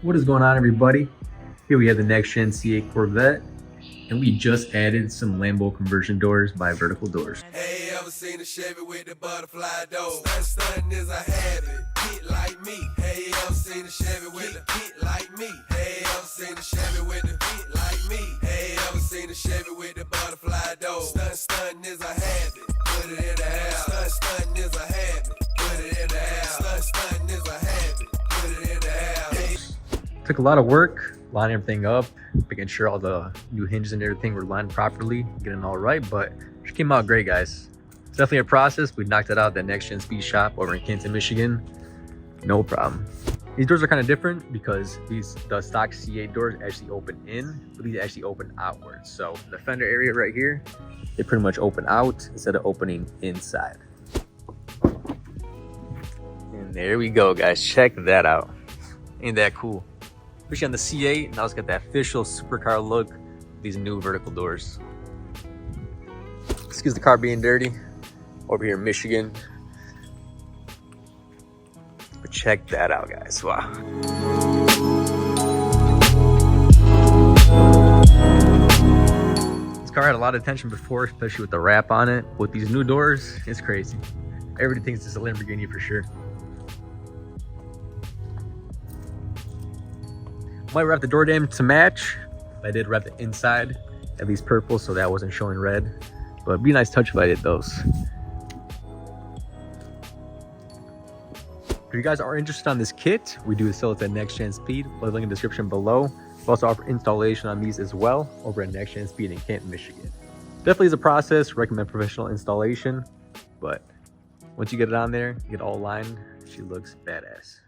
What is going on, everybody? Here we have the next gen C8 Corvette, and we just added some Lambo conversion doors by Vertical Doors. Hey, ever seen a Chevy with the butterfly door? Stuntin' is a habit, get like me. Hey, ever seen a Chevy with a get like me? Hey, ever seen a Chevy with a get like me? Hey, ever seen a Chevy with the butterfly door? Stuntin' is a habit, put it in the house. Stuntin' is a habit, put it in the house. Stuntin' is a habit, put it in the house. Took a lot of work lining everything up, making sure all the new hinges and everything were lined properly, getting it all right, but it came out great, guys. It's definitely a process. We knocked it out at the next gen speed shop over in Canton, Michigan. No problem. These doors are kind of different because the stock C8 doors actually open in, but these actually open outwards. So the fender area right here, they pretty much open out instead of opening inside. And there we go, guys. Check that out. Ain't that cool? Especially on the C8, now it's got that official supercar look with these new vertical doors. Excuse the car being dirty over here in Michigan. But check that out, guys. Wow. This car had a lot of attention before, especially with the wrap on it. With these new doors, it's crazy. Everybody thinks it's a Lamborghini for sure. Might wrap the door dam to match. I did wrap the inside at least purple, so that wasn't showing red. But it'd be a nice touch if I did those. If you guys are interested on this kit, we do sell it at Next Gen Speed. We'll link in the description below. We also offer installation on these as well over at Next Gen Speed in Canton, Michigan. Definitely is a process. Recommend professional installation, but once you get it on there, you get it all lined. She looks badass.